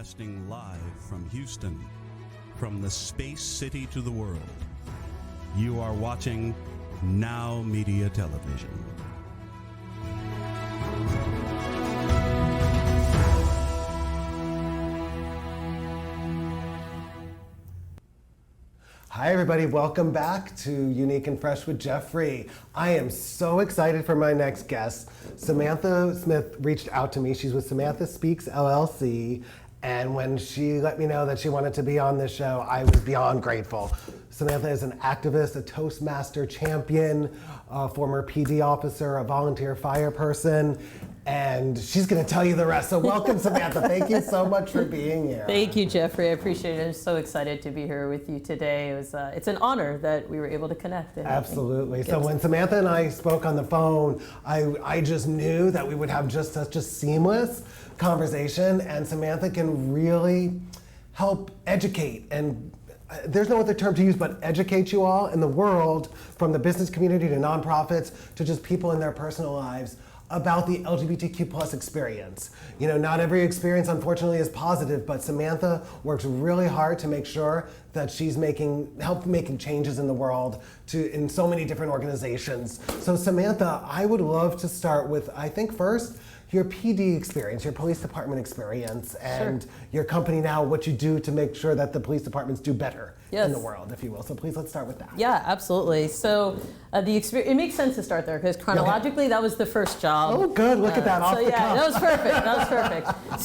Broadcasting live from Houston, from the space city to the world. You are watching Now Media Television. Hi everybody, welcome back to Unique and Fresh with Jeffrey. I am so excited for my next guest. Samantha Smith reached out to me. She's with Samantha Speaks LLC. And when she let me know that she wanted to be on this show, I was beyond grateful. Samantha is an activist, a Toastmaster champion, a former PD officer, a volunteer fire person, and she's gonna tell you the rest. So welcome, Samantha. Thank you so much for being here. Thank you, Jeffrey. I appreciate it. I'm so excited to be here with you today. It's an honor that we were able to connect. Absolutely. So when Samantha and I spoke on the phone, I just knew that we would have just such a seamless conversation, and Samantha can really help educate, and there's no other term to use but educate you all in the world, from the business community to nonprofits to just people in their personal lives, about the LGBTQ plus experience. You know, not every experience unfortunately is positive, but Samantha works really hard to make sure that she's help making changes in the world in so many different organizations. So Samantha, I would love to start with, I think first, your PD experience, your police department experience, and your company now, what you do to make sure that the police departments do better in the world, if you will. So please, let's start with that. Yeah, absolutely. So it makes sense to start there because chronologically, that was the first job. Oh, good. Look at that. Off the cuff. That was perfect. That was perfect.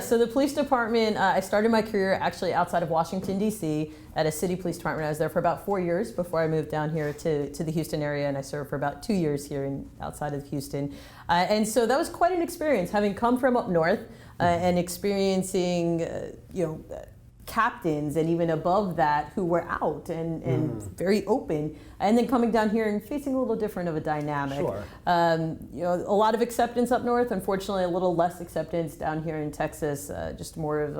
So the police department, I started my career actually outside of Washington, D.C. at a city police department. I was there for about 4 years before I moved down here to the Houston area, and I served for about 2 years here outside of Houston. And so that was quite an experience, having come from up north and experiencing, captains and even above that who were out and very open, and then coming down here and facing a little different of a dynamic. Sure. A lot of acceptance up north, unfortunately a little less acceptance down here in Texas, just more of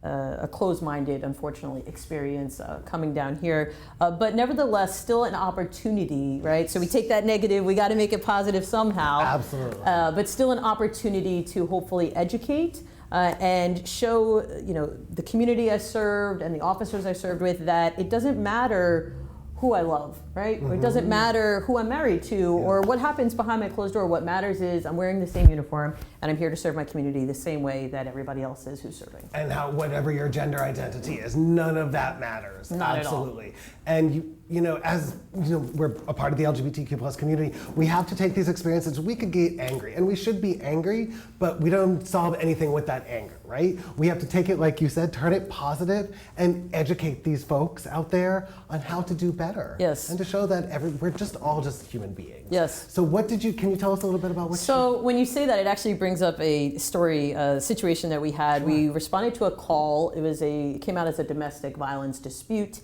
a closed-minded, unfortunately, experience coming down here. But nevertheless, still an opportunity, right? So we take that negative, we got to make it positive somehow. Absolutely. But still an opportunity to hopefully educate and show, the community I served and the officers I served with that it doesn't matter who I love, right? Or it doesn't matter who I'm married to or what happens behind my closed door. What matters is I'm wearing the same uniform and I'm here to serve my community the same way that everybody else is who's serving. And whatever your gender identity is, none of that matters. Not Absolutely. At all. And we're a part of the LGBTQ plus community, we have to take these experiences. We could get angry, and we should be angry, but we don't solve anything with that anger, right? We have to take it, like you said, turn it positive and educate these folks out there on how to do better. Yes. And to show that we're all just human beings. Yes. So can you tell us a little bit about what when you say that, it actually brings up a story, situation that we had. Sure. We responded to a call. It came out as a domestic violence dispute.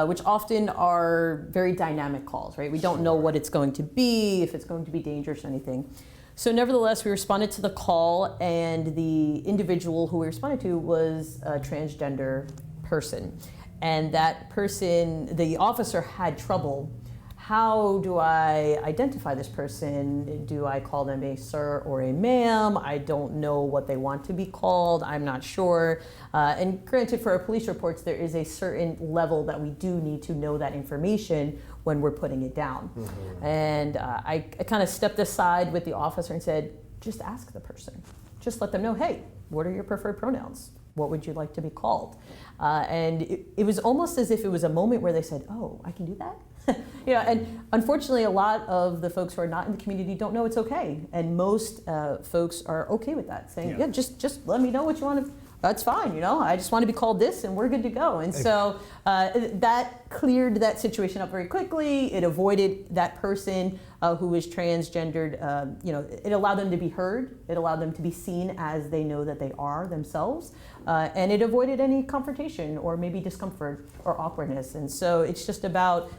Which often are very dynamic calls, right? We don't know what it's going to be, if it's going to be dangerous or anything. So nevertheless, we responded to the call, and the individual who we responded to was a transgender person. And that person, the officer, had trouble. How do I identify this person? Do I call them a sir or a ma'am? I don't know what they want to be called. I'm not sure. And granted, for our police reports, there is a certain level that we do need to know that information when we're putting it down. Mm-hmm. And I kind of stepped aside with the officer and said, just ask the person. Just let them know, hey, what are your preferred pronouns? What would you like to be called? And it was almost as if it was a moment where they said, oh, I can do that? And unfortunately, a lot of the folks who are not in the community don't know it's okay. And most folks are okay with that, saying, just let me know what you want to, that's fine, I just want to be called this and we're good to go. And so that cleared that situation up very quickly. It avoided that person who was transgendered, it allowed them to be heard. It allowed them to be seen as they know that they are themselves. And it avoided any confrontation or maybe discomfort or awkwardness. And so it's just about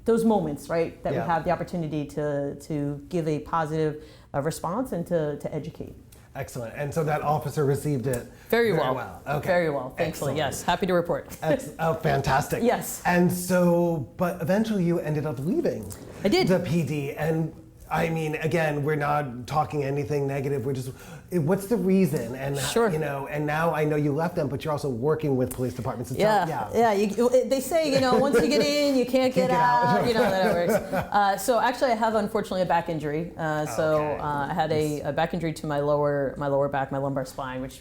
those moments, right, that we have the opportunity to give a positive response and to educate. Excellent. And so that officer received it very well. Okay. Very well. Thankfully, yes. Happy to report. Oh, fantastic. Yes. And so, but eventually you ended up leaving. I did. The PD. And I mean, again, we're not talking anything negative. We're just, what's the reason? And Sure. and now I know you left them, but you're also working with police departments. They say, once you get in, you can't get out. That works. So actually, I have unfortunately a back injury. I had a back injury to my lower back, my lumbar spine, which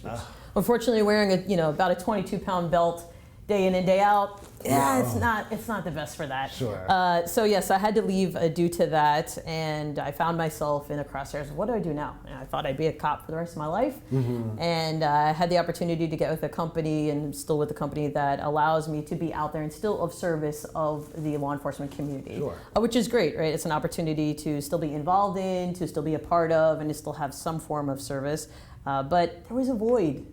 unfortunately wearing about a 22-pound belt day in and day out. Yeah, it's not the best for that. Sure. So yes, I had to leave due to that, and I found myself in a crosshairs. What do I do now? And I thought I'd be a cop for the rest of my life, and I had the opportunity to get with a company, and still with a company that allows me to be out there and still of service of the law enforcement community, Sure. Which is great, right? It's an opportunity to still be involved in, to still be a part of, and to still have some form of service. But there was a void.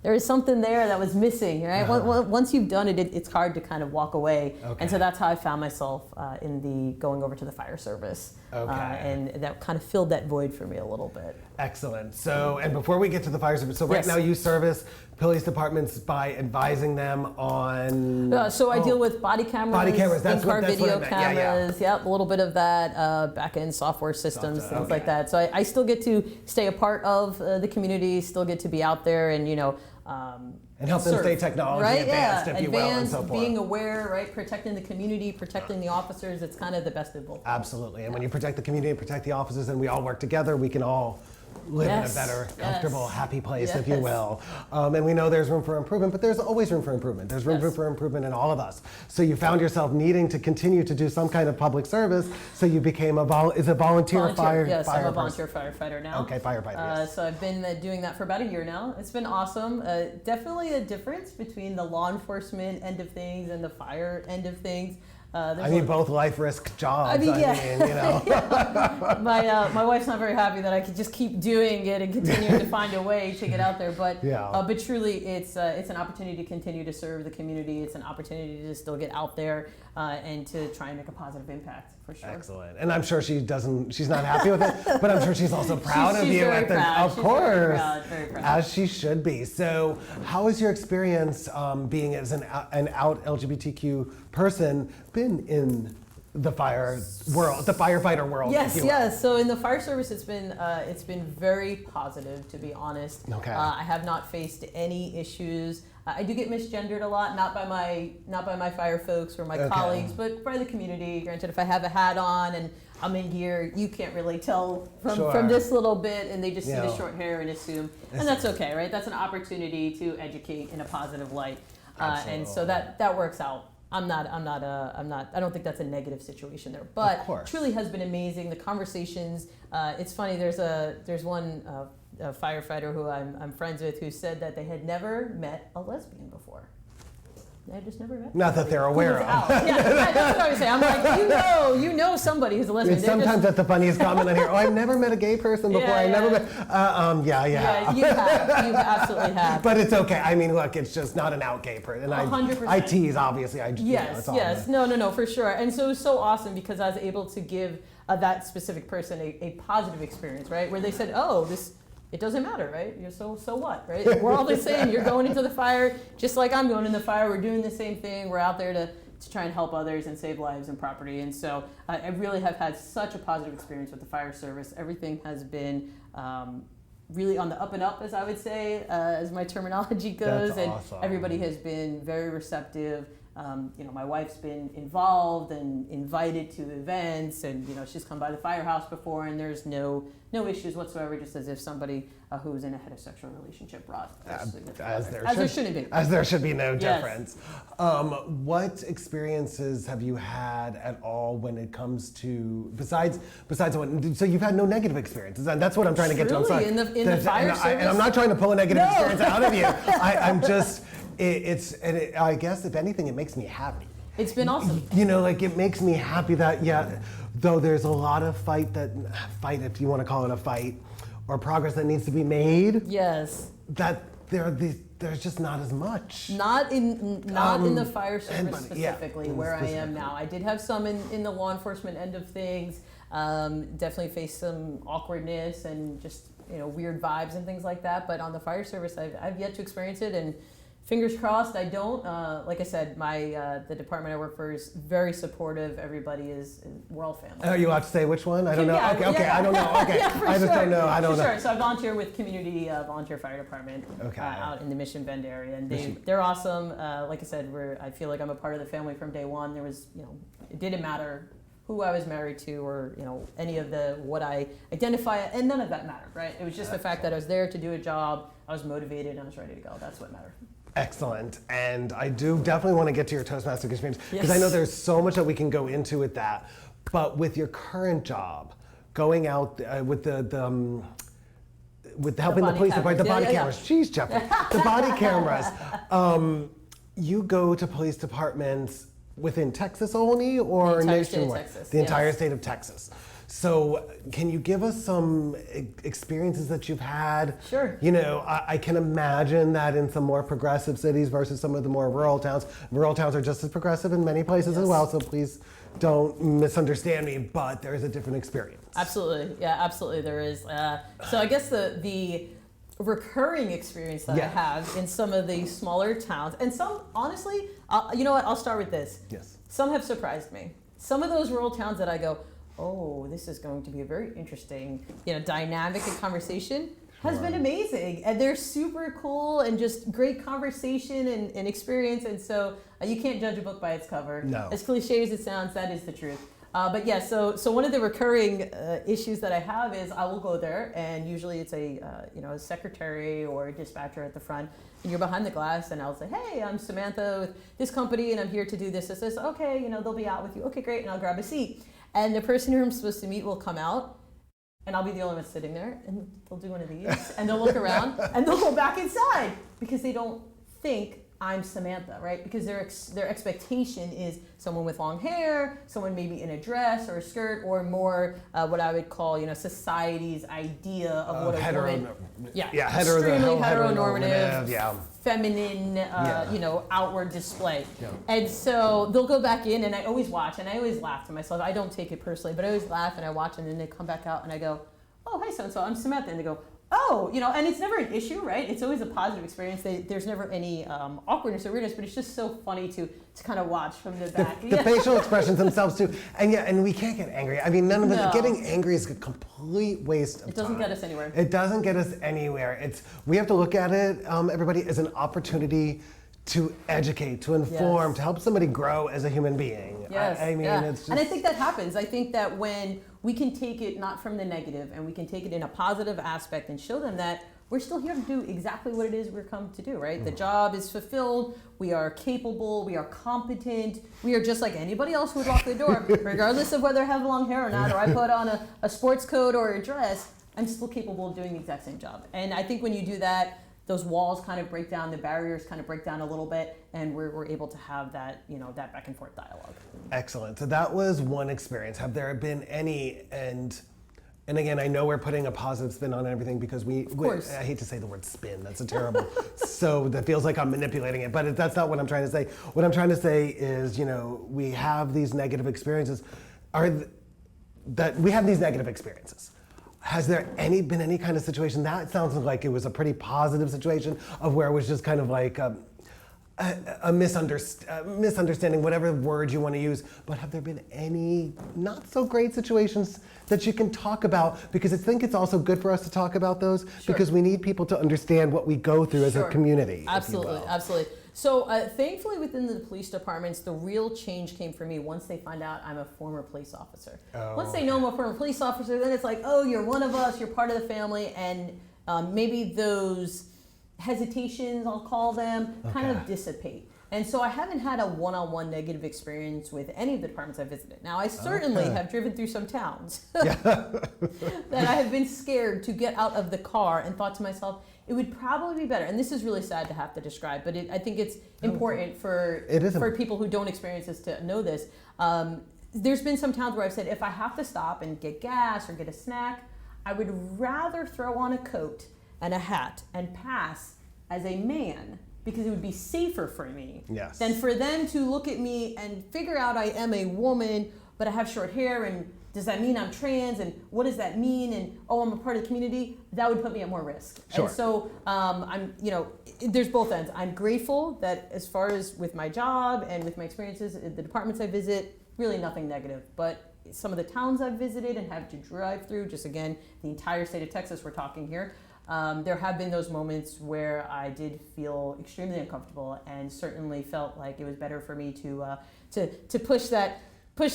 There is something there that was missing, right? Once you've done it, it's hard to kind of walk away. Okay. And so that's how I found myself in the going over to the fire service. Okay. And that kind of filled that void for me a little bit. Excellent. So, and before we get to the fire service, so right Yes. now you service police departments by advising them on. So I deal with body cameras, Body cameras, that's in-car what I video meant. cameras, a little bit of that, back-end software systems, things like that. So I still get to stay a part of the community, still get to be out there and, And help them serve, stay technology right? advanced, if you will, and Advanced, so forth. being aware, right? Protecting the community, protecting the officers. It's kind of the best of both. Absolutely. And when you protect the community and protect the officers and we all work together, we can all live in a better, comfortable, happy place, if you will. And we know there's room for improvement, but there's always room for improvement. There's room for improvement in all of us. So you found yourself needing to continue to do some kind of public service, so you became a volunteer fire Yes, I'm a person. volunteer firefighter now. Okay, firefighter, yes. So I've been doing that for about a year now. It's been awesome. Definitely a difference between the law enforcement end of things and the fire end of things. Both life risk jobs. My wife's not very happy that I could just keep doing it and continue to find a way to get out there. But but truly, it's an opportunity to continue to serve the community. It's an opportunity to still get out there and to try and make a positive impact, for sure. Excellent. And I'm sure she's not happy with it, but I'm sure she's also proud of you. Very proud. Of course. Very proud. As she should be. So how has your experience being as an out LGBTQ person been in the fire world, the firefighter world? Yes. So in the fire service, it's been very positive, to be honest. Okay. I have not faced any issues. I do get misgendered a lot, not by my fire folks or my colleagues, but by the community. Granted, if I have a hat on and I'm in gear, you can't really tell from this little bit, and they just see the short hair and assume, and that's okay, right? That's an opportunity to educate in a positive light, and so that works out. I don't think that's a negative situation there, but truly has been amazing. The conversations, it's funny, there's one firefighter who I'm friends with who said that they had never met a lesbian before. They had just never met. Not that they're aware of. Yeah, that's what I was saying. I'm like, you know somebody who's a lesbian. Sometimes that's the funniest comment on here. Oh, I've never met a gay person before. I never met. Yeah, you absolutely have. But it's okay. I mean, look, it's just not an out gay person. 100%. I tease, obviously. Yes. No, for sure. And so it was so awesome because I was able to give that specific person a positive experience, right? Where they said, it doesn't matter, right? So what, right? We're all the same. You're going into the fire just like I'm going in the fire. We're doing the same thing. We're out there to try and help others and save lives and property. And so I really have had such a positive experience with the fire service. Everything has been really on the up and up, as I would say, as my terminology goes. That's awesome. Everybody has been very receptive. My wife's been involved and invited to events, and she's come by the firehouse before, and there's no issues whatsoever. Just as if somebody who's in a heterosexual relationship brought as there shouldn't be. As there should be no difference. What experiences have you had at all when it comes to besides what? So you've had no negative experiences, and that's what I'm trying to get to. I'm sorry. In the fire service, and I'm not trying to pull a negative experience out of you. I'm just. I guess if anything, it makes me happy. It's been awesome. It makes me happy that though there's a lot of fight if you want to call it a fight, or progress that needs to be made. Yes. That there's just not as much. Not in the fire service specifically, where I am now. I did have some in the law enforcement end of things. Definitely faced some awkwardness and just weird vibes and things like that. But on the fire service, I've yet to experience it, and Fingers crossed I don't. Like I said, the department I work for is very supportive. Everybody we're all family. Oh, you have to say which one? I don't know. Yeah, Okay, yeah. I don't know. Okay, Yeah, for I just sure. don't know. I don't For know. sure. So I volunteer with Community Volunteer Fire Department out in the Mission Bend area, and they're awesome. Like I said, I feel like I'm a part of the family from day one. There was, it didn't matter who I was married to or any of what I identify, and none of that mattered, right? It was just the fact that I was there to do a job. I was motivated and I was ready to go. That's what mattered. Excellent. And I do definitely want to get to your Toastmaster experience because Yes. I know there's so much that we can go into with that. But with your current job, going out with helping the police department, the body cameras. Jeez, Jeffrey. The body cameras. You go to police departments within Texas only or The entire state of nationwide? Texas, The entire yes. state of Texas. So can you give us some experiences that you've had? Sure. I can imagine that in some more progressive cities versus some of the more rural towns are just as progressive in many places as well, so please don't misunderstand me, but there is a different experience. Absolutely. Yeah, absolutely there is. So I guess the recurring experience that I have in some of the smaller towns, and some, honestly, you know what, I'll start with this. Yes. Some have surprised me. Some of those rural towns that I go, oh, this is going to be a very interesting, dynamic and conversation has been amazing. And they're super cool and just great conversation and experience. And so you can't judge a book by its cover. No. As cliche as it sounds, that is the truth. But yeah, so one of the recurring issues that I have is I will go there, and usually it's a secretary or a dispatcher at the front, and you're behind the glass, and I'll say, hey, I'm Samantha with this company, and I'm here to do this. Okay, they'll be out with you. Okay, great, and I'll grab a seat. And the person who I'm supposed to meet will come out, and I'll be the only one sitting there, and they'll do one of these, and they'll look around, and they'll go back inside because they don't think I'm Samantha, right? Because their expectation is someone with long hair, someone maybe in a dress or a skirt, or more what I would call, society's idea of what a woman. Extremely heteronormative, feminine, outward display. Yeah. And so they'll go back in, and I always watch, and I always laugh to myself. I don't take it personally, but I always laugh, and I watch, and then they come back out, and I go, oh, hi, so-and-so, I'm Samantha. And they go, oh, and it's never an issue, right? It's always a positive experience. There's never any awkwardness or weirdness, but it's just so funny to kind of watch from the back. The facial expressions themselves too, and we can't get angry. I mean, none of it. Getting angry is a complete waste of time. It doesn't get us anywhere. It doesn't get us anywhere. We have to look at it, everybody, as an opportunity to educate, to inform, to help somebody grow as a human being. Yes, It's just... And I think that happens. I think that when we can take it not from the negative, and we can take it in a positive aspect and show them that we're still here to do exactly what it is we're come to do, right? The job is fulfilled, we are capable, we are competent, we are just like anybody else who would walk the door, regardless of whether I have long hair or not, or I put on a sports coat or a dress, I'm still capable of doing the exact same job. And I think when you do that, those walls kind of break down, the barriers kind of break down a little bit, and we're able to have that, that back and forth dialogue. Excellent. So that was one experience. Have there been any, and again, I know we're putting a positive spin on everything because I hate to say the word spin, that's a terrible, so that feels like I'm manipulating it, but that's not what I'm trying to say. What I'm trying to say is, we have these negative experiences, Has there been any kind of situation, that sounds like it was a pretty positive situation, of where it was just kind of like a misunderstanding, whatever word you want to use, but have there been any not so great situations that you can talk about? Because I think it's also good for us to talk about those, because we need people to understand what we go through as a community. Absolutely, absolutely. So thankfully within the police departments, the real change came for me once they find out I'm a former police officer. Once they know I'm a former police officer, then it's like, oh, you're one of us, you're part of the family, and maybe those hesitations, I'll call them, kind of dissipate. And so I haven't had a one-on-one negative experience with any of the departments I visited. Now, I certainly have driven through some towns that I have been scared to get out of the car and thought to myself, it would probably be better. And this is really sad to have to describe, but I think it's important for people who don't experience this to know this. There's been some towns where I've said, if I have to stop and get gas or get a snack, I would rather throw on a coat and a hat and pass as a man, because it would be safer for me than for them to look at me and figure out I am a woman, but I have short hair and does that mean I'm trans? And what does that mean? And oh, I'm a part of the community. That would put me at more risk. Sure. And so I'm, there's both ends. I'm grateful that as far as with my job and with my experiences, the departments I visit, really nothing negative. But some of the towns I've visited and have to drive through, just again, the entire state of Texas we're talking here, there have been those moments where I did feel extremely uncomfortable and certainly felt like it was better for me to push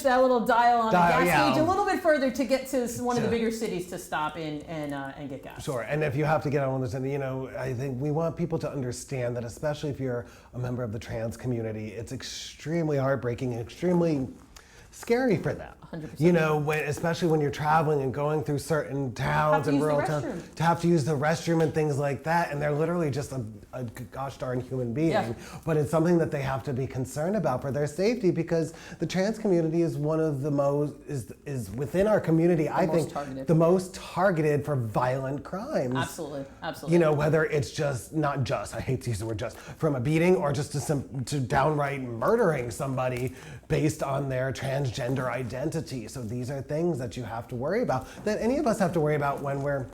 that little dial on the gas gauge a little bit further to get to one of the bigger cities to stop in and get gas. Sure, and if you have to get on this, and I think we want people to understand that, especially if you're a member of the trans community, it's extremely heartbreaking and extremely scary for them. 100%. Especially when you're traveling and going through certain towns and rural towns, to have to use the restroom and things like that, and they're literally just a gosh darn human being. Yeah. But it's something that they have to be concerned about for their safety, because the trans community is one of the most is within our community, I think, the most targeted for violent crimes. Absolutely. Whether it's just not just, I hate to use the word just, from a beating or just to downright murdering somebody based on their transgender identity. So these are things that you have to worry about, that any of us have to worry about when we're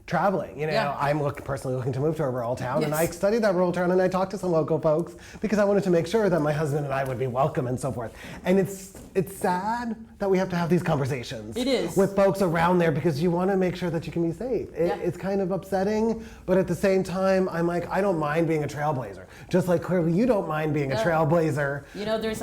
traveling. I'm personally looking to move to a rural town, and I studied that rural town, and I talked to some local folks because I wanted to make sure that my husband and I would be welcome and so forth. And it's sad that we have to have these conversations with folks around there, because you want to make sure that you can be safe. It's kind of upsetting, but at the same time, I'm like, I don't mind being a trailblazer. Just like clearly you don't mind being a trailblazer.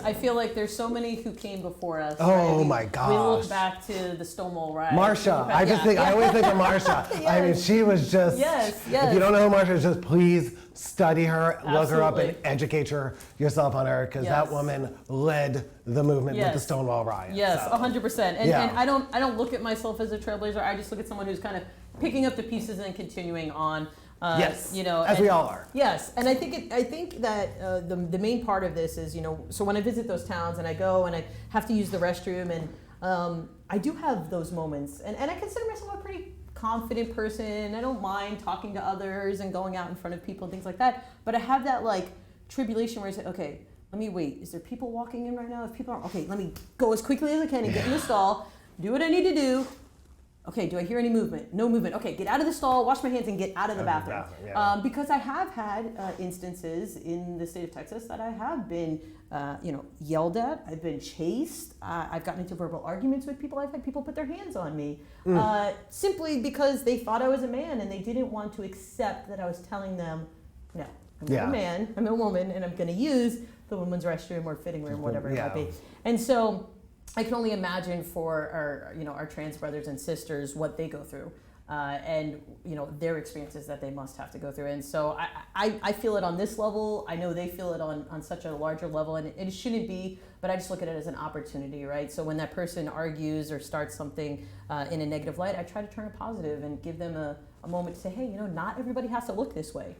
I feel like there's so many who came before us. Oh my gosh. We look back to the Stonewall riot. Marsha. I always think of Marsha. Yes. I mean, she was just, if you don't know who Marsha is, just please study her, look her up, and educate yourself on her, because that woman led the movement with the Stonewall riot. Yes, 100%. And I don't look at myself as a trailblazer. I just look at someone who's kind of picking up the pieces and continuing on. As we all are. Yes, and I think that the main part of this is, so when I visit those towns and I go and I have to use the restroom, and I do have those moments, and I consider myself a pretty confident person. I don't mind talking to others and going out in front of people and things like that, but I have that tribulation where I say, okay, let me wait. Is there people walking in right now? If people aren't, okay, let me go as quickly as I can and get in the stall, do what I need to do. Okay, do I hear any movement? No movement. Okay, get out of the stall, wash my hands, and get out of the bathroom. Because I have had instances in the state of Texas that I have been, yelled at. I've been chased. I've gotten into verbal arguments with people. I've had people put their hands on me simply because they thought I was a man and they didn't want to accept that I was telling them, no, I'm not a man, I'm a woman, and I'm going to use the women's restroom or fitting room, whatever it might be. And so I can only imagine for our trans brothers and sisters what they go through, and their experiences that they must have to go through. And so I feel it on this level. I know they feel it on such a larger level, and it shouldn't be. But I just look at it as an opportunity, right? So when that person argues or starts something in a negative light, I try to turn it positive and give them a moment to say, hey, not everybody has to look this way.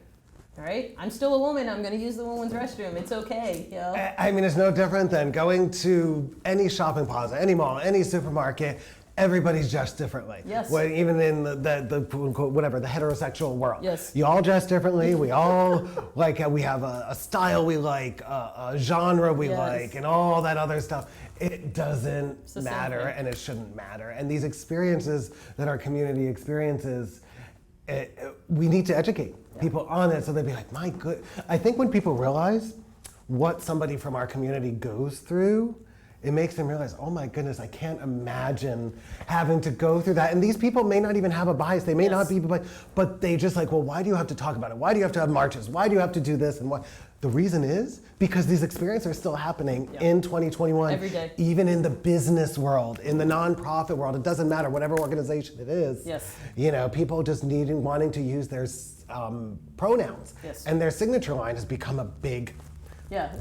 All right, I'm still a woman. I'm going to use the woman's restroom. It's okay. I mean, it's no different than going to any shopping plaza, any mall, any supermarket. Everybody's dressed differently. Yes. Well, even in the quote unquote whatever, the heterosexual world. Yes. You all dress differently. We all we have a style we like, a genre we like, and all that other stuff. It doesn't matter, and it shouldn't matter. And these experiences that our community experiences, we need to educate people on it, so they'd be like, my good. I think when people realize what somebody from our community goes through, it makes them realize, oh my goodness, I can't imagine having to go through that. And these people may not even have a bias. They may not be, but they just well, why do you have to talk about it? Why do you have to have marches? Why do you have to do this? And why? The reason is because these experiences are still happening in 2021. Every day. Even in the business world, in the nonprofit world, it doesn't matter, whatever organization it is. Yes. People just wanting to use their pronouns. Yes. And their signature line has become a big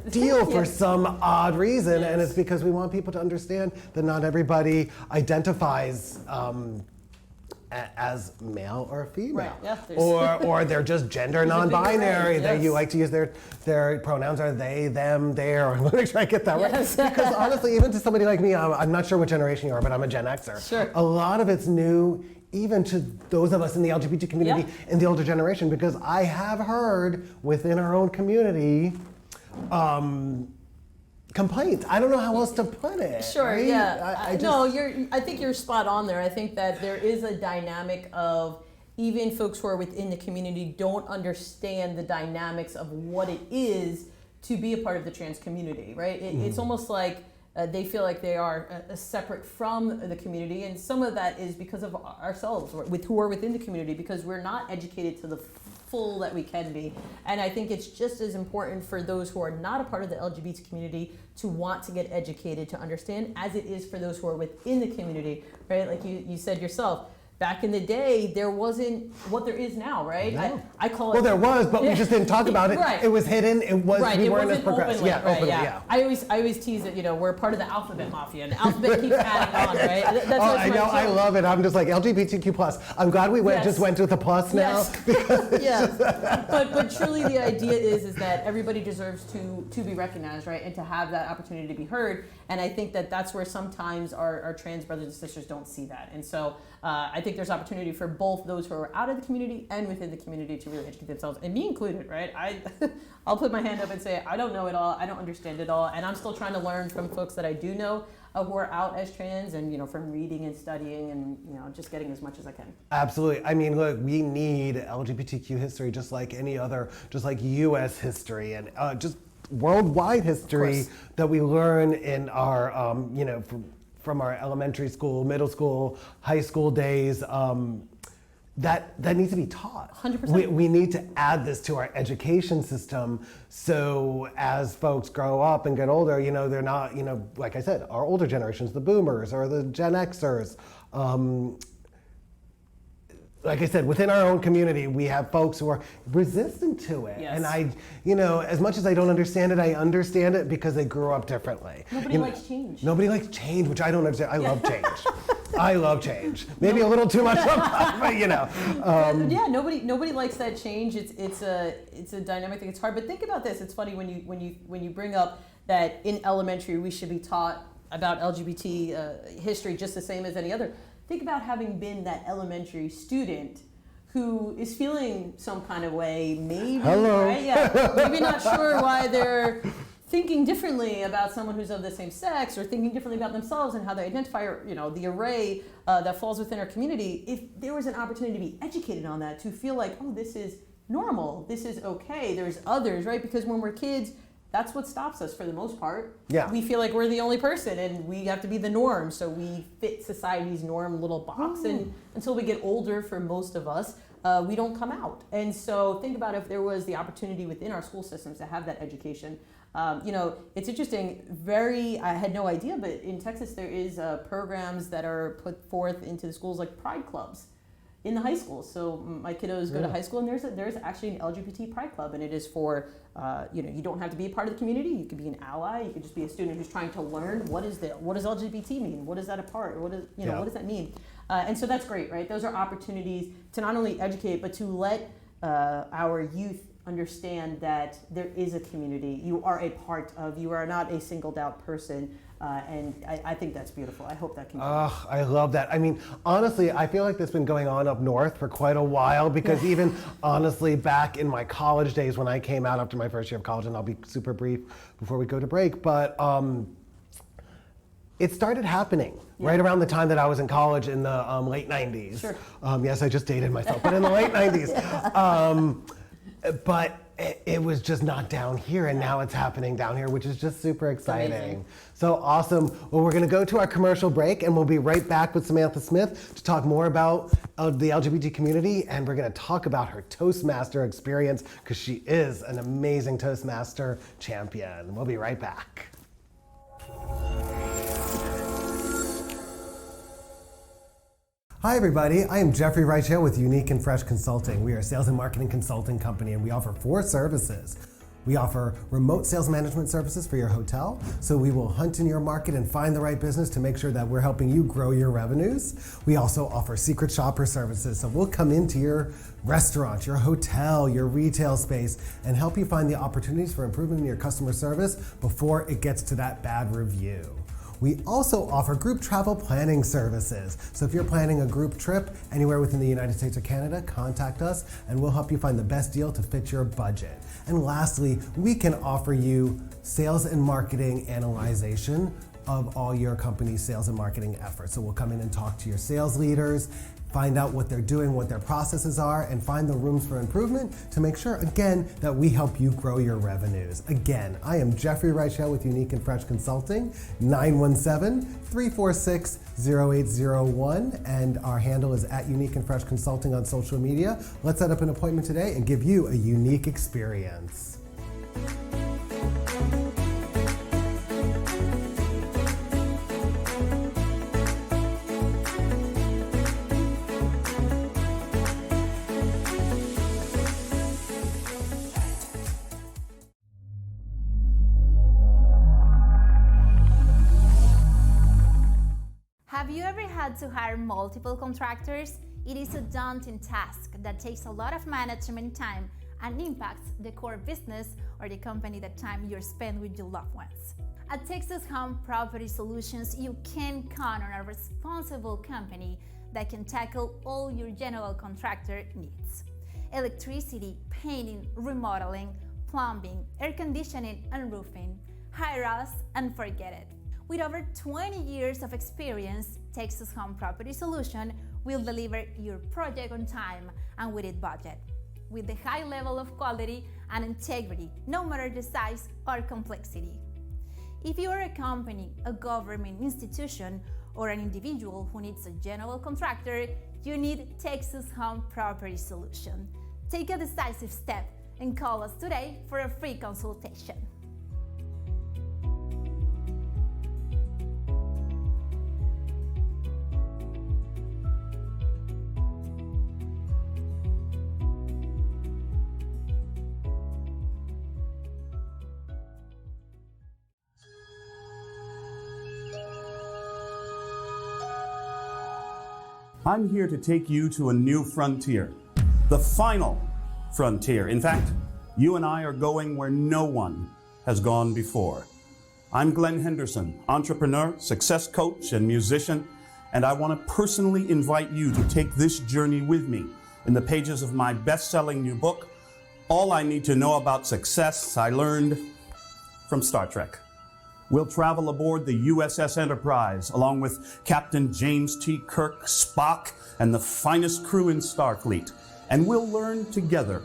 deal for some odd reason, and it's because we want people to understand that not everybody identifies as male or female, or they're just gender non-binary. You like to use their pronouns are they, them, their. I want to make sure I get that right, because honestly, even to somebody like me, I'm not sure what generation you are, but I'm a Gen Xer. Sure. A lot of it's new, even to those of us in the LGBT community in the older generation, because I have heard within our own community complaints. I don't know how else to put it. Sure, right? yeah. I think you're spot on there. I think that there is a dynamic of even folks who are within the community don't understand the dynamics of what it is to be a part of the trans community, right? It's almost like they feel like they are separate from the community, and some of that is because of ourselves, who are within the community, because we're not educated to the full that we can be. And I think it's just as important for those who are not a part of the LGBT community to want to get educated, to understand, as it is for those who are within the community, right? Like you said yourself, back in the day, there wasn't what there is now, right? No. I call it. Well, there was, but we just didn't talk about it. Right. It was hidden. It was. Right. We It weren't as wasn't progressive. openly, Yeah, right, openly. yeah. Yeah. I always tease that we're part of the alphabet mafia, and the alphabet keeps adding on, right? That's Oh, what's I my know. joke. I love it. I'm just like LGBTQ plus. I'm glad we Yes. just went with the plus now. Yes. Yes. But truly the idea is that everybody deserves to be recognized, right? And to have that opportunity to be heard. And I think that that's where sometimes our trans brothers and sisters don't see that. And so I think there's opportunity for both those who are out of the community and within the community to really educate themselves, and me included, right? I'll put my hand up and say, I don't know it all, I don't understand it all, and I'm still trying to learn from folks that I do know who are out as trans, and from reading and studying and just getting as much as I can. Absolutely. I mean, look, we need LGBTQ history just like any other, just like U.S. history and just worldwide history that we learn in our, from our elementary school, middle school, high school days. That needs to be taught. 100%. We need to add this to our education system, so as folks grow up and get older, they're not, like I said, our older generations, the boomers or the Gen Xers. Like I said, within our own community, we have folks who are resistant to it. Yes. And as much as I don't understand it, I understand it because they grew up differently. Nobody likes change. Nobody likes change, which I don't understand. I love change. I love change. Maybe a little too much sometimes, but Yeah, nobody likes that change. It's a dynamic thing. It's hard. But think about this. It's funny when you bring up that in elementary we should be taught about LGBT history just the same as any other. Think about having been that elementary student who is feeling some kind of way, maybe, Hello. right? Yeah, maybe not sure why they're thinking differently about someone who's of the same sex, or thinking differently about themselves and how they identify, or the array that falls within our community. If there was an opportunity to be educated on that, to feel like, oh, this is normal, this is okay, there's others, right? Because when we're kids, that's what stops us for the most part. Yeah. We feel like we're the only person and we have to be the norm. So we fit society's norm little box. And until we get older, for most of us, we don't come out. And so think about if there was the opportunity within our school systems to have that education. It's interesting, I had no idea, but in Texas there is programs that are put forth into the schools, like pride clubs in the high school. So my kiddos go to high school, and there's actually an LGBT pride club, and it is for you don't have to be a part of the community. You could be an ally. You could just be a student who's trying to learn what does LGBT mean? What is that a part? What does that mean? And so that's great, right? Those are opportunities to not only educate, but to let our youth understand that there is a community you are a part of. You are not a singled out person. And I think that's beautiful. I hope that can. I love that. I mean, honestly, I feel like this has been going on up north for quite a while, because even honestly, back in my college days when I came out after my first year of college, and I'll be super brief before we go to break, but it started happening right around the time that I was in college in the late 90s. Sure. Yes, I just dated myself, but in the late 90s. But it was just not down here, and now it's happening down here, which is just super exciting. Amazing. So awesome. Well, we're going to go to our commercial break, and we'll be right back with Samantha Smith to talk more about the LGBT community, and we're going to talk about her Toastmaster experience, because she is an amazing Toastmaster champion. We'll be right back. Hi everybody, I am Jeffrey Reichel with Unique and Fresh Consulting. We are a sales and marketing consulting company, and we offer 4 services. We offer remote sales management services for your hotel, so we will hunt in your market and find the right business to make sure that we're helping you grow your revenues. We also offer secret shopper services, so we'll come into your restaurant, your hotel, your retail space, and help you find the opportunities for improvement in your customer service before it gets to that bad review. We also offer group travel planning services. So if you're planning a group trip anywhere within the United States or Canada, contact us and we'll help you find the best deal to fit your budget. And lastly, we can offer you sales and marketing analyzation of all your company's sales and marketing efforts. So we'll come in and talk to your sales leaders, find out what they're doing, what their processes are, and find the rooms for improvement to make sure, again, that we help you grow your revenues. Again, I am Jeffrey Reichel with Unique and Fresh Consulting, 917-346-0801, and our handle is at Unique and Fresh Consulting on social media. Let's set up an appointment today and give you a unique experience. Have you ever had to hire multiple contractors? It is a daunting task that takes a lot of management time and impacts the core business or the company, the time you spend with your loved ones. At Texas Home Property Solutions, you can count on a responsible company that can tackle all your general contractor needs. Electricity, painting, remodeling, plumbing, air conditioning, and roofing. Hire us and forget it. With over 20 years of experience, Texas Home Property Solution will deliver your project on time and within budget, with a high level of quality and integrity, no matter the size or complexity. If you are a company, a government institution, or an individual who needs a general contractor, you need Texas Home Property Solution. Take a decisive step and call us today for a free consultation. I'm here to take you to a new frontier, the final frontier. In fact, you and I are going where no one has gone before. I'm Glenn Henderson, entrepreneur, success coach, and musician, and I want to personally invite you to take this journey with me in the pages of my best-selling new book, All I Need to Know About Success I Learned from Star Trek. We'll travel aboard the USS Enterprise along with Captain James T. Kirk, Spock, and the finest crew in Starfleet. And we'll learn together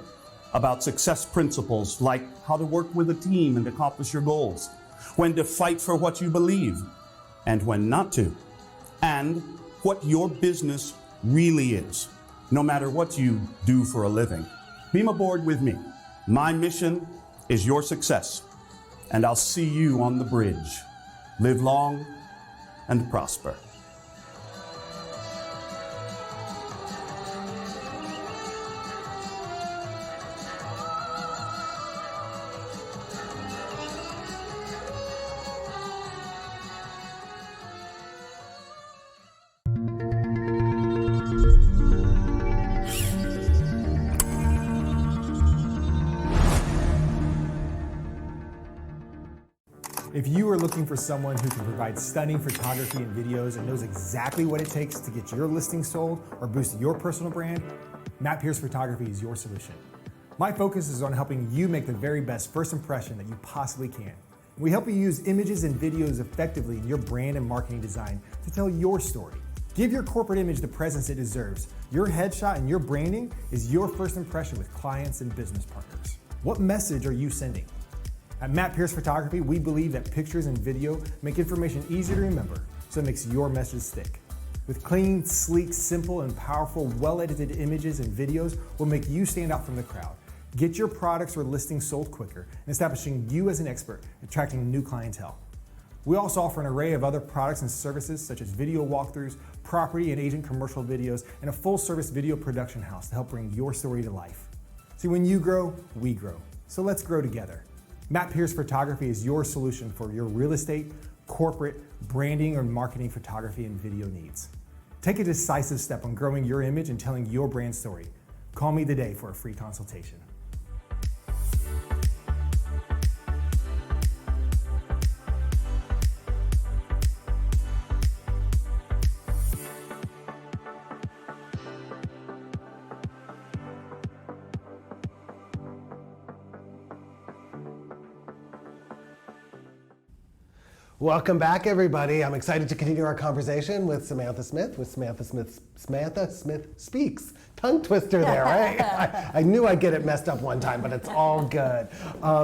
about success principles like how to work with a team and accomplish your goals, when to fight for what you believe, and when not to, and what your business really is, no matter what you do for a living. Beam aboard with me. My mission is your success. And I'll see you on the bridge. Live long and prosper. If you are looking for someone who can provide stunning photography and videos and knows exactly what it takes to get your listing sold or boost your personal brand, Matt Pierce Photography is your solution. My focus is on helping you make the very best first impression that you possibly can. We help you use images and videos effectively in your brand and marketing design to tell your story. Give your corporate image the presence it deserves. Your headshot and your branding is your first impression with clients and business partners. What message are you sending? At Matt Pierce Photography, we believe that pictures and video make information easy to remember, so it makes your message stick. With clean, sleek, simple, and powerful, well-edited images and videos will make you stand out from the crowd. Get your products or listings sold quicker, and establishing you as an expert, attracting new clientele. We also offer an array of other products and services such as video walkthroughs, property and agent commercial videos, and a full-service video production house to help bring your story to life. See, when you grow, we grow. So let's grow together. Matt Pierce Photography is your solution for your real estate, corporate, branding, or marketing photography and video needs. Take a decisive step on growing your image and telling your brand story. Call me today for a free consultation. Welcome back, everybody. I'm excited to continue our conversation with Samantha Smith, Samantha Smith Speaks. Tongue twister there, right? I knew I'd get it messed up one time, but it's all good.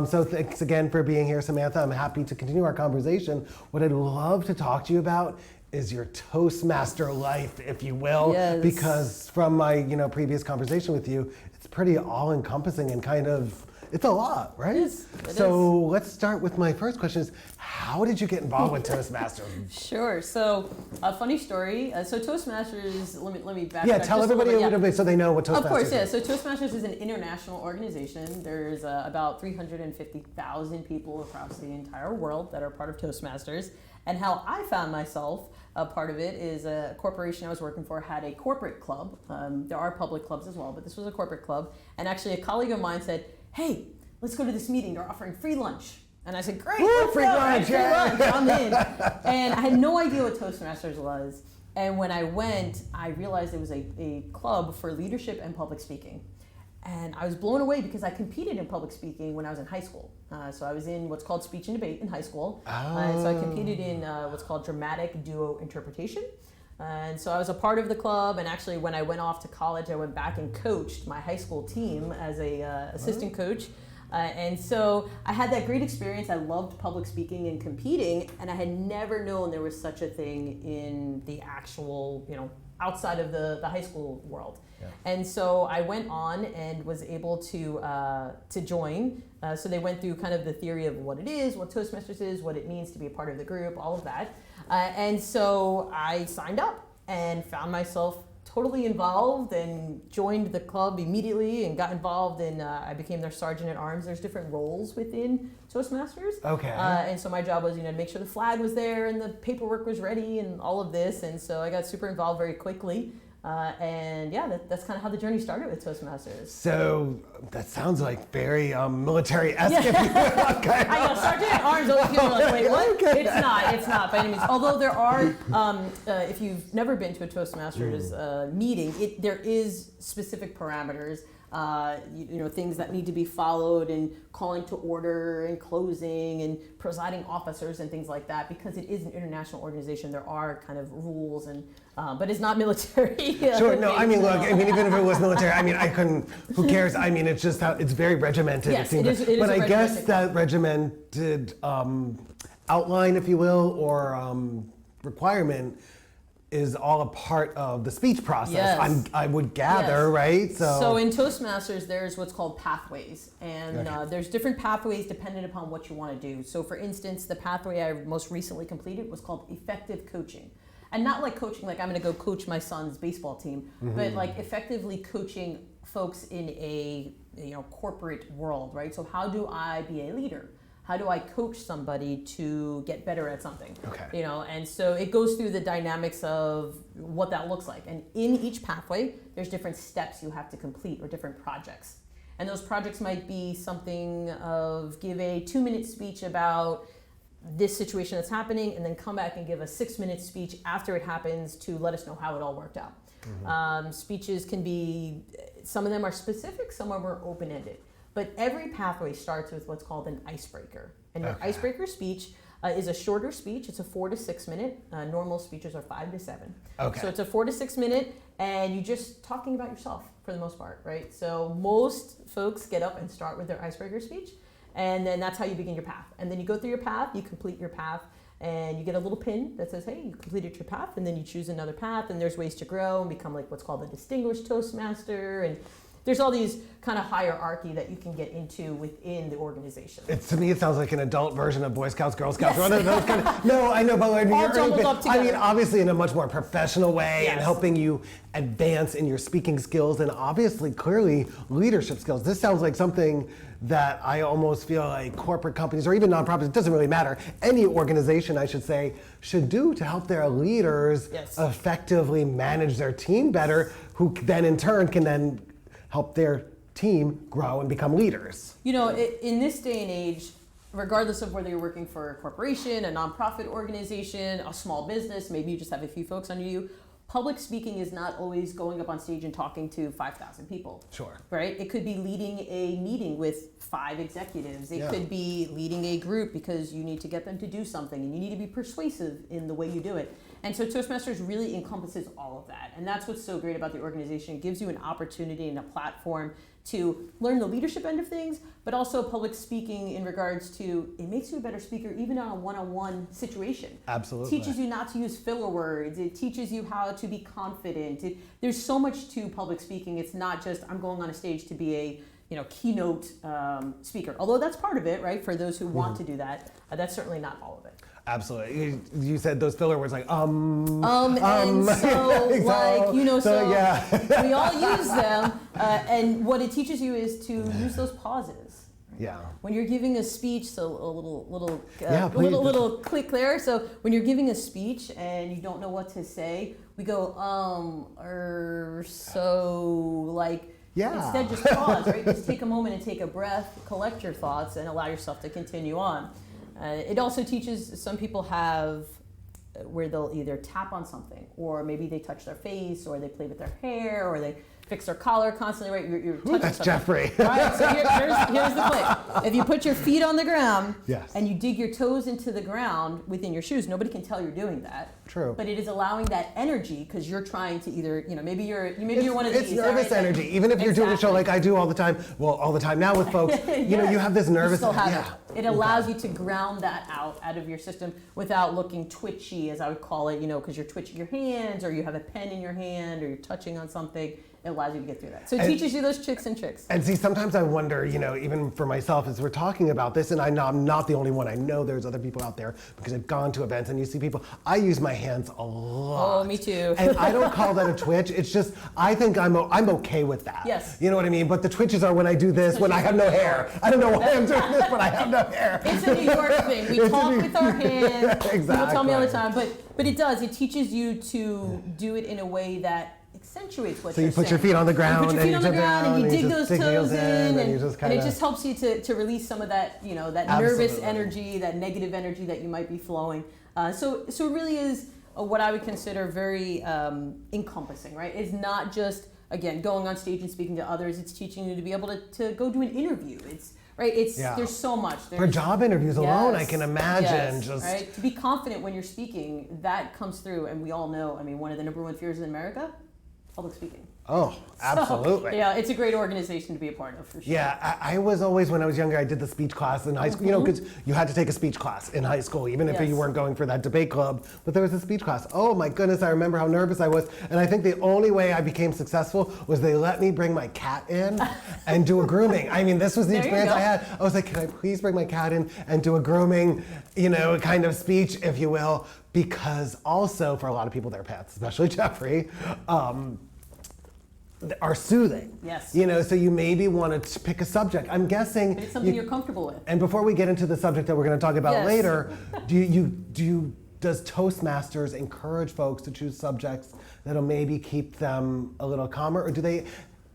So thanks again for being here, Samantha. I'm happy to continue our conversation. What I'd love to talk to you about is your Toastmaster life, if you will, Yes. because from my previous conversation with you, it's pretty all-encompassing and kind of, it's a lot, right? It is. Let's start with my first question is, how did you get involved with Toastmasters? Sure. So, a funny story. So Toastmasters, let me back. Yeah, tell everybody a little bit so they know what Toastmasters is. Of course, yeah. So Toastmasters is an international organization. There's about 350,000 people across the entire world that are part of Toastmasters. And how I found myself a part of it is a corporation I was working for had a corporate club. There are public clubs as well, but this was a corporate club. And actually a colleague of mine said, hey, let's go to this meeting. They're offering free lunch. And I said, great, let's free go. lunch, Free lunch, I'm in. And I had no idea what Toastmasters was. And when I went, I realized it was a club for leadership and public speaking. And I was blown away because I competed in public speaking when I was in high school. So I was in what's called speech and debate in high school. And so I competed in what's called dramatic duo interpretation. And so I was a part of the club. And actually, when I went off to college, I went back and coached my high school team as a assistant coach. And so I had that great experience. I loved public speaking and competing. And I had never known there was such a thing in the actual, outside of the high school world. Yeah. And so I went on and was able to join. So they went through kind of the theory of what it is, what Toastmasters is, what it means to be a part of the group, all of that. And so I signed up and found myself totally involved and joined the club immediately and got involved and I became their sergeant at arms. There's different roles within Toastmasters. Okay. And so my job was, to make sure the flag was there and the paperwork was ready and all of this. And so I got super involved very quickly. And yeah, that's kind of how the journey started with Toastmasters. So that sounds like very military-esque. Yeah. If you will. Okay. I know, sergeant at arms, always people are like, wait, what? Okay. It's not by any means. Although there are, if you've never been to a Toastmasters meeting, there is specific parameters. Things that need to be followed and calling to order and closing and presiding officers and things like that, because it is an international organization. There are kind of rules and but it's not military. Sure, no, even if it was military, I couldn't, who cares? It's just how, it's very regimented. Yes, it seems it is but a I guess regimented that regimented outline, if you will, or requirement is all a part of the speech process. Yes. I would gather, Yes. right? So in Toastmasters, there's what's called pathways. And there's different pathways dependent upon what you want to do. So for instance, the pathway I most recently completed was called effective coaching. And not like coaching, like I'm going to go coach my son's baseball team, but like effectively coaching folks in a corporate world, right? So how do I be a leader? How do I coach somebody to get better at something? Okay. And so it goes through the dynamics of what that looks like. And in each pathway, there's different steps you have to complete or different projects. And those projects might be something of give a 2-minute speech about this situation that's happening and then come back and give a 6-minute speech after it happens to let us know how it all worked out. Speeches can be, some of them are specific, some of them are open-ended. But every pathway starts with what's called an icebreaker. And your icebreaker speech is a shorter speech. It's a 4 to 6 minute. Normal speeches are 5 to 7. Okay. So it's a 4 to 6 minute, and you're just talking about yourself for the most part, right? So most folks get up and start with their icebreaker speech, and then that's how you begin your path. And then you go through your path, you complete your path, and you get a little pin that says, hey, you completed your path, and then you choose another path, and there's ways to grow and become like what's called a distinguished Toastmaster, and there's all these kind of hierarchy that you can get into within the organization. To me, it sounds like an adult version of Boy Scouts, Girl Scouts. Yes. One of those kind of, no, I know, but all jumbled up together. obviously in a much more professional way, Yes. and helping you advance in your speaking skills and obviously, clearly, leadership skills. This sounds like something that I almost feel like corporate companies or even nonprofits, it doesn't really matter, any organization, I should say, should do to help their leaders effectively manage their team better, who then in turn can then help their team grow and become leaders. In this day and age, regardless of whether you're working for a corporation, a nonprofit organization, a small business, maybe you just have a few folks under you, public speaking is not always going up on stage and talking to 5,000 people. Sure. Right? It could be leading a meeting with 5 executives. It could be leading a group because you need to get them to do something and you need to be persuasive in the way you do it. And so Toastmasters really encompasses all of that. And that's what's so great about the organization. It gives you an opportunity and a platform to learn the leadership end of things, but also public speaking in regards to, it makes you a better speaker even on a one-on-one situation. Absolutely. It teaches you not to use filler words. It teaches you how to be confident. There's so much to public speaking. It's not just, I'm going on a stage to be a keynote speaker. Although that's part of it, right? For those who want to do that, that's certainly not all of it. Absolutely. You said those filler words like and so like we all use them, and what it teaches you is to use those pauses. Yeah. When you're giving a speech, so a little click there. So when you're giving a speech and you don't know what to say, we go instead just pause, right? Just take a moment and take a breath, collect your thoughts, and allow yourself to continue on. It also teaches, some people have where they'll either tap on something, or maybe they touch their face, or they play with their hair, or they fix their collar constantly, right? You're touching that's something. Jeffrey. All right, so here's the click. If you put your feet on the ground and you dig your toes into the ground within your shoes, nobody can tell you're doing that. True. But it is allowing that energy, because you're trying to either, maybe you're one of these. It's nervous energy. Even if you're doing a show like I do all the time, all the time now with folks, you have this nervous energy. It allows you to ground that out of your system without looking twitchy, as I would call it, because you're twitching your hands, or you have a pen in your hand, or you're touching on something. It allows you to get through that. So it teaches you those tricks and tricks. And see, sometimes I wonder, even for myself, as we're talking about this, and I'm not the only one. I know there's other people out there, because I've gone to events and you see people. I use my hands a lot. Oh, me too. And I don't call that a twitch. It's just, I think I'm okay with that. Yes. You know what I mean? But the twitches are when I do this, when I have no hair. I don't know why I'm doing this, but I have no hair. It's a New York thing. We talk with our hands. Exactly. People tell me all the time. But it does. It teaches you to do it in a way that accentuates what you're saying. So you put your feet on the ground, and you dig those toes in, and it just helps you to release some of that, that nervous energy, that negative energy that you might be flowing. So it really is what I would consider very encompassing, right? It's not just, again, going on stage and speaking to others. It's teaching you to be able to go do an interview. There's so much. For job interviews alone, I can imagine right? To be confident when you're speaking, that comes through, and we all know, one of the number one fears in America, public speaking. Oh, absolutely. So, it's a great organization to be a part of, for sure. Yeah, I was always, when I was younger, I did the speech class in high school, because you had to take a speech class in high school, even if you weren't going for that debate club, but there was a speech class. Oh my goodness, I remember how nervous I was, and I think the only way I became successful was they let me bring my cat in and do a grooming. This was the experience I had. I was like, can I please bring my cat in and do a grooming, kind of speech, if you will, because also for a lot of people, their pets, especially Jeffrey, are soothing. Yes. So you maybe want to pick a subject. I'm guessing. But it's something you're comfortable with. And before we get into the subject that we're going to talk about later, does Toastmasters encourage folks to choose subjects that'll maybe keep them a little calmer, or do they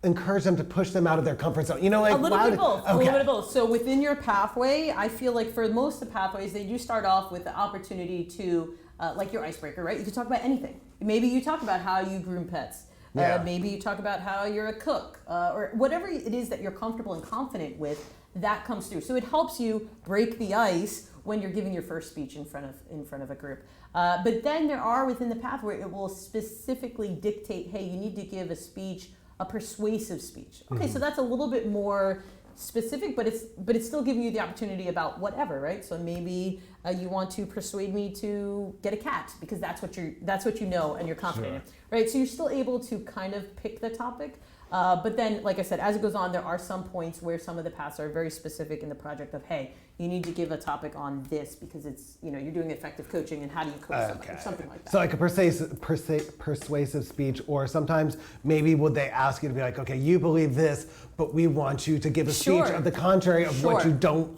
encourage them to push them out of their comfort zone? A little bit of both. Okay. A little bit of both. So within your pathway, I feel like for most of the pathways, they do start off with the opportunity to, like your icebreaker, right? You can talk about anything. Maybe you talk about how you groom pets. Maybe you talk about how you're a cook, or whatever it is that you're comfortable and confident with, that comes through. So it helps you break the ice when you're giving your first speech in front of a group. But then there are within the pathway, it will specifically dictate, hey, you need to give a speech, a persuasive speech. Okay, so that's a little bit more specific, but it's still giving you the opportunity about whatever, right? So maybe you want to persuade me to get a cat because that's what you know and you're confident in, right? So you're still able to kind of pick the topic. But then, like I said, as it goes on, there are some points where some of the paths are very specific in the project of, hey, you need to give a topic on this because it's, you're doing effective coaching and how do you coach somebody or something like that. So like a persuasive speech, or sometimes maybe would they ask you to be like, okay, you believe this, but we want you to give a speech of the contrary of what you don't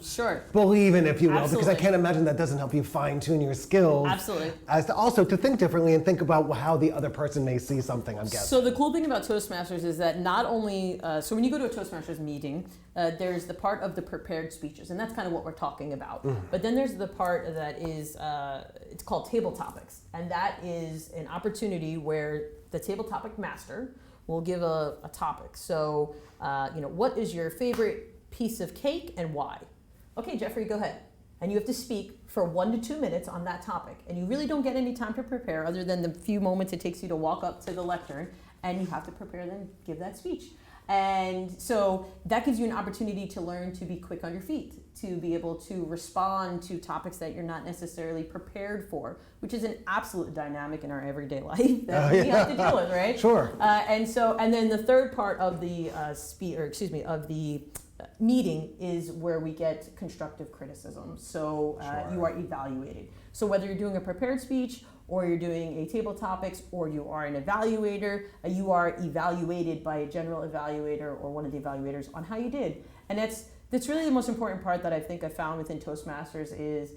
believe in, if you will, because I can't imagine that doesn't help you fine tune your skills. Absolutely. As to also to think differently and think about how the other person may see something, I'm guessing. So the cool thing about Toastmasters is that not only, so when you go to a Toastmasters meeting, there's the part of the prepared speeches, and that's kind of what we're talking about. But then there's the part that is, it's called table topics. And that is an opportunity where the table topic master will give a topic. So, what is your favorite piece of cake and why? Okay, Jeffrey, go ahead. And you have to speak for 1 to 2 minutes on that topic. And you really don't get any time to prepare other than the few moments it takes you to walk up to the lectern, and you have to prepare, then give that speech. And so that gives you an opportunity to learn to be quick on your feet, to be able to respond to topics that you're not necessarily prepared for, which is an absolute dynamic in our everyday life that we have to deal with, right? Sure. And then the third part of the meeting is where we get constructive criticism. So you are evaluated. So whether you're doing a prepared speech or you're doing a table topics or you are an evaluator, you are evaluated by a general evaluator or one of the evaluators on how you did. And that's really the most important part that I think I found within Toastmasters is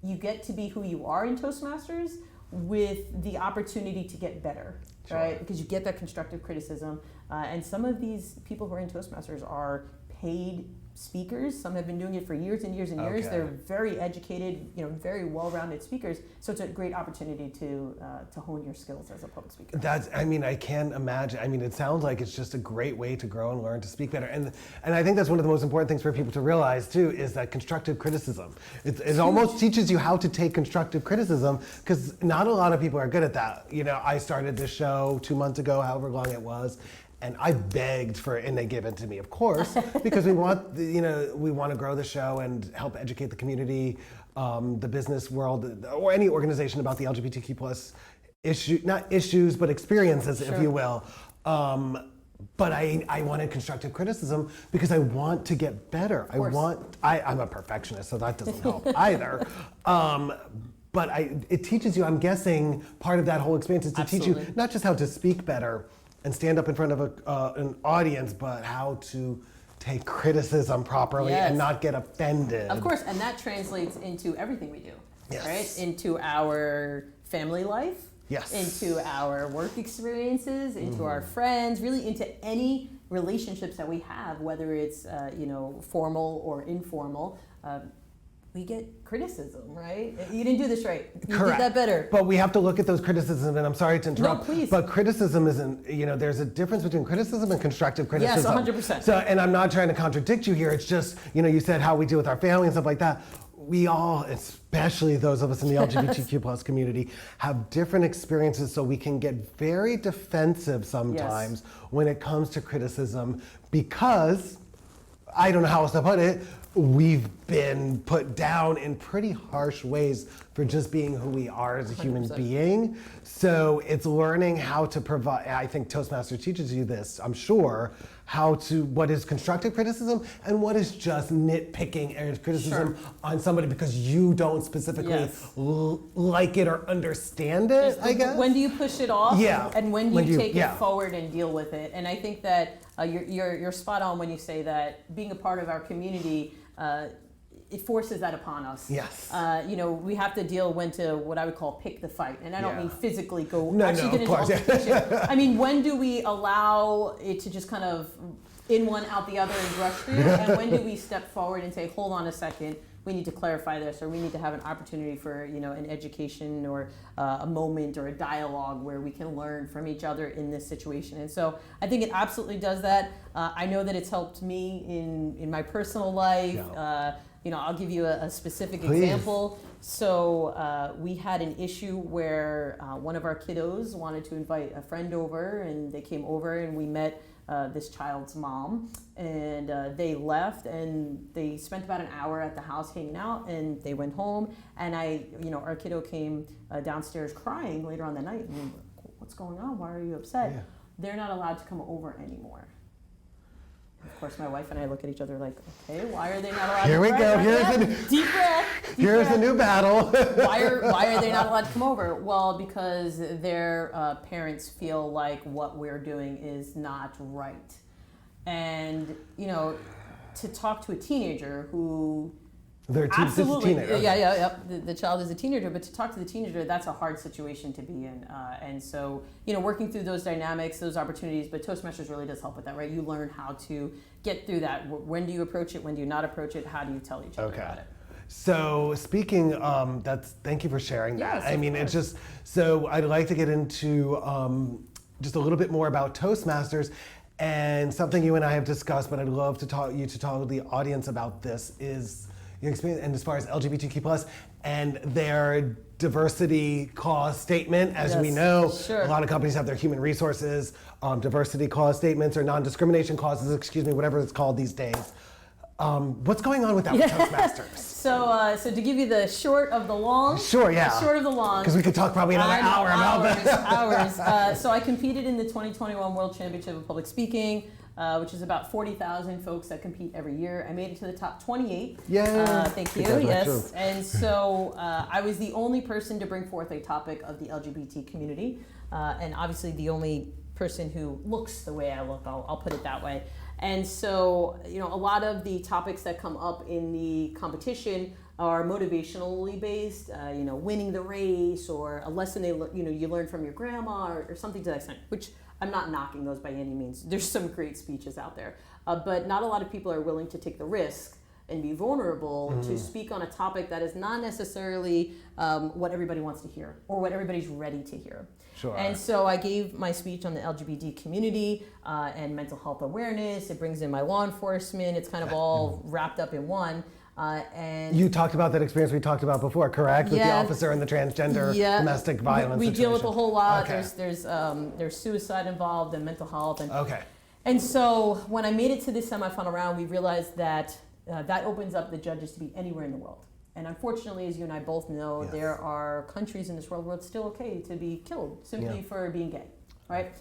you get to be who you are in Toastmasters with the opportunity to get better, right? Because you get that constructive criticism. And some of these people who are in Toastmasters are paid speakers. Some have been doing it for years and years and years. They're very educated, very well-rounded speakers. So it's a great opportunity to hone your skills as a public speaker. I can't imagine. It sounds like it's just a great way to grow and learn to speak better. And I think that's one of the most important things for people to realize too, is that constructive criticism. It almost teaches you how to take constructive criticism, because not a lot of people are good at that. I started this show 2 months ago, however long it was, and I begged for it, and they give it to me, of course, because we want to grow the show and help educate the community, the business world, or any organization about the LGBTQ plus not issues, but experiences, if you will. But I wanted constructive criticism because I want to get better. I'm a perfectionist, so that doesn't help either. But it teaches you, I'm guessing, part of that whole experience is to teach you not just how to speak better and stand up in front of an audience, but how to take criticism properly and not get offended. Of course, and that translates into everything we do, right? Into our family life, into our work experiences, into our friends, really into any relationships that we have, whether it's formal or informal. We get criticism, right? You didn't do this right. You did that better. But we have to look at those criticisms, and I'm sorry to interrupt. No, please. But criticism isn't, there's a difference between criticism and constructive criticism. Yes, 100%. So, and I'm not trying to contradict you here. It's just, you said how we deal with our family and stuff like that. We all, especially those of us in the LGBTQ plus community, have different experiences, so we can get very defensive sometimes when it comes to criticism, because, I don't know how else to put it, we've been put down in pretty harsh ways for just being who we are as a human being. So it's learning how to provide, I think Toastmasters teaches you this, I'm sure, what is constructive criticism and what is just nitpicking and criticism on somebody because you don't specifically like it or understand it, I guess. When do you push it off? And when do you take it forward and deal with it? And I think that you're spot on when you say that being a part of our community, it forces that upon us. Yes. We have to deal when to what I would call pick the fight, and I don't mean physically go get into altercation. I mean, when do we allow it to just kind of in one out the other and rush through, and when do we step forward and say, hold on a second, we need to clarify this, or we need to have an opportunity for an education or a moment or a dialogue where we can learn from each other in this situation. And so I think it absolutely does that. I know that it's helped me in my personal life. I'll give you a specific example. So we had an issue where one of our kiddos wanted to invite a friend over, and they came over and we met this child's mom, and they left and they spent about an hour at the house hanging out, and they went home, and our kiddo came downstairs crying later on the night, and we were like, what's going on? Why are you upset? They're not allowed to come over anymore. Of course, my wife and I look at each other like, okay, why are they not allowed Here to we come go. over? Here's Deep breath. Here's the new battle. Why are they not allowed to come over? Well, because their parents feel like what we're doing is not right. And, to talk to a teenager who They're Absolutely. teenager. Yeah. The child is a teenager, but to talk to the teenager, that's a hard situation to be in. And so, working through those dynamics, those opportunities, but Toastmasters really does help with that, right? You learn how to get through that. When do you approach it? When do you not approach it? How do you tell each other about it? So speaking, thank you for sharing that. Yes, I mean, it's just, so I'd like to get into just a little bit more about Toastmasters, and something you and I have discussed, but I'd love to talk to the audience about this is your experience, and as far as LGBTQ+, and their diversity cause statement. As we know, a lot of companies have their human resources, diversity cause statements, or non-discrimination clauses, whatever it's called these days. What's going on with that with Toastmasters? So to give you the short of the long. Sure, yeah. The short of the long. Because we could talk probably another hour about that. Hours. So I competed in the 2021 World Championship of Public Speaking, which is about 40,000 folks that compete every year. I made it to the top 28. Yeah. Thank you. Yes. And so I was the only person to bring forth a topic of the LGBT community, and obviously the only person who looks the way I look. I'll put it that way. And so, a lot of the topics that come up in the competition are motivationally based, winning the race, or a lesson you learn from your grandma, or something to that extent, which I'm not knocking those by any means. There's some great speeches out there, but not a lot of people are willing to take the risk and be vulnerable to speak on a topic that is not necessarily what everybody wants to hear or what everybody's ready to hear. Sure. And so I gave my speech on the LGBT community and mental health awareness. It brings in my law enforcement. It's kind of all wrapped up in one. And you talked about that experience we talked about before, correct? With the officer and the transgender domestic violence we deal with a whole lot. Okay. There's suicide involved and mental health. Okay. And so when I made it to this semifinal round, we realized that that opens up the judges to be anywhere in the world. And unfortunately, as you and I both know, there are countries in this world where it's still okay to be killed simply for being gay, right?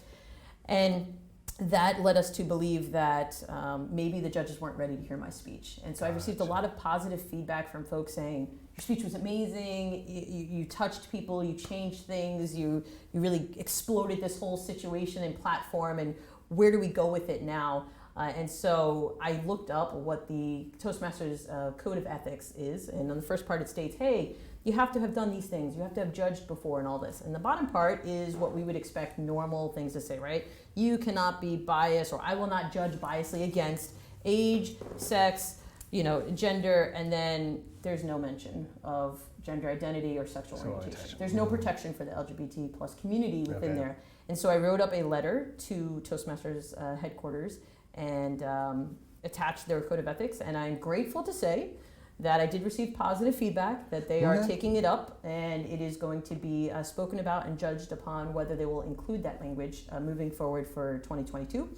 And that led us to believe that maybe the judges weren't ready to hear my speech. And so I received a lot of positive feedback from folks saying, your speech was amazing, you touched people, you changed things, you really exploded this whole situation and platform, and where do we go with it now? And so I looked up what the Toastmasters Code of Ethics is, and on the first part it states, hey, you have to have done these things, you have to have judged before and all this. And the bottom part is what we would expect normal things to say, right? You cannot be biased, or I will not judge biasly against age, sex, gender, and then there's no mention of gender identity or sexual orientation. There's no protection for the LGBT plus community within there. And so I wrote up a letter to Toastmasters headquarters and attached their code of ethics, and I'm grateful to say that I did receive positive feedback, that they are taking it up, and it is going to be spoken about and judged upon whether they will include that language moving forward for 2022.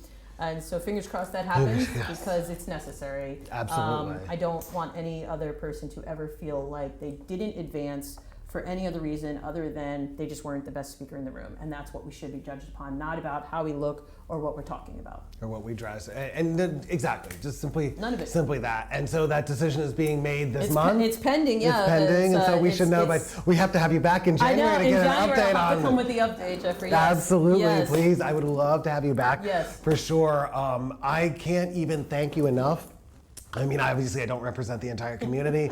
And so fingers crossed that happens because it's necessary. Absolutely. I don't want any other person to ever feel like they didn't advance for any other reason other than they just weren't the best speaker in the room. And that's what we should be judged upon, not about how we look or what we're talking about. Or what we dress. And then, exactly, just simply None of it. Simply that. And so that decision is being made this month? It's pending, yeah. It's pending, and so we should know, but we have to have you back in January to get an update I'll have on to come with the update, Jeffrey. Absolutely, please. I would love to have you back for sure. I can't even thank you enough. I mean, obviously I don't represent the entire community,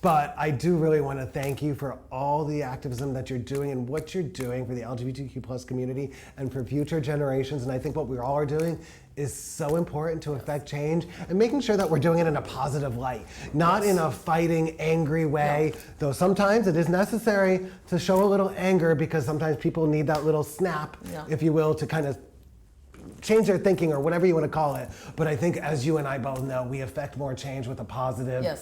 but I do really want to thank you for all the activism that you're doing and what you're doing for the LGBTQ plus community and for future generations. And I think what we all are doing is so important to affect change and making sure that we're doing it in a positive light, not in a fighting, angry way, though sometimes it is necessary to show a little anger because sometimes people need that little snap, if you will, to kind of change their thinking or whatever you want to call it. But I think, as you and I both know, we affect more change with a positive,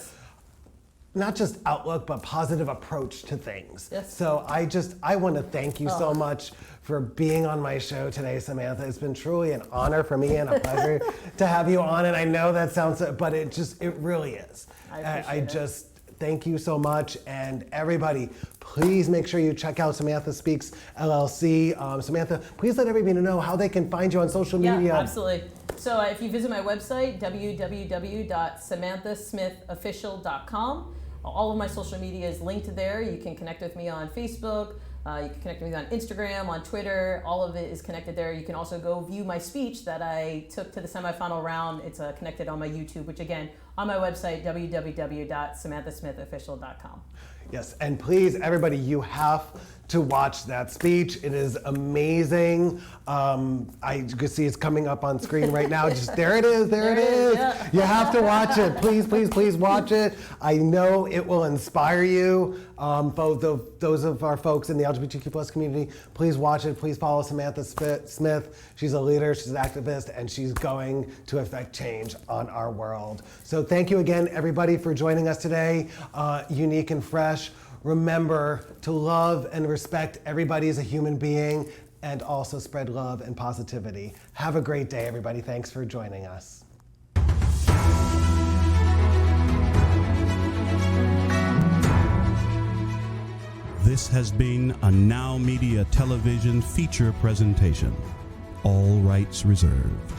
not just outlook, but positive approach to things. So I want to thank you so much for being on my show today, Samantha. It's been truly an honor for me and a pleasure to have you on. And I know that sounds, but it really is. I just thank you so much. And everybody, please make sure you check out Samantha Speaks LLC. Samantha, please let everybody know how they can find you on social media. Yeah, absolutely. So if you visit my website, www.samanthasmithofficial.com, all of my social media is linked there. You can connect with me on Facebook, You can connect with me on Instagram, on Twitter. All of it is connected there. You can also go view my speech that I took to the semifinal round. It's connected on my YouTube, which again, on my website, www.samanthasmithofficial.com. Yes, and please, everybody, you have to watch that speech. It is amazing. You can see it's coming up on screen right now. Just there it is, there it is. Yeah. You have to watch it. Please, please, please watch it. I know it will inspire you. Both of those of our folks in the LGBTQ plus community, please watch it. Please follow Samantha Smith. She's a leader, she's an activist, and she's going to affect change on our world. So thank you again, everybody, for joining us today. Unique and Fresh. Remember to love and respect everybody as a human being, and also spread love and positivity. Have a great day, everybody. Thanks for joining us. This has been a Now Media Television feature presentation. All rights reserved.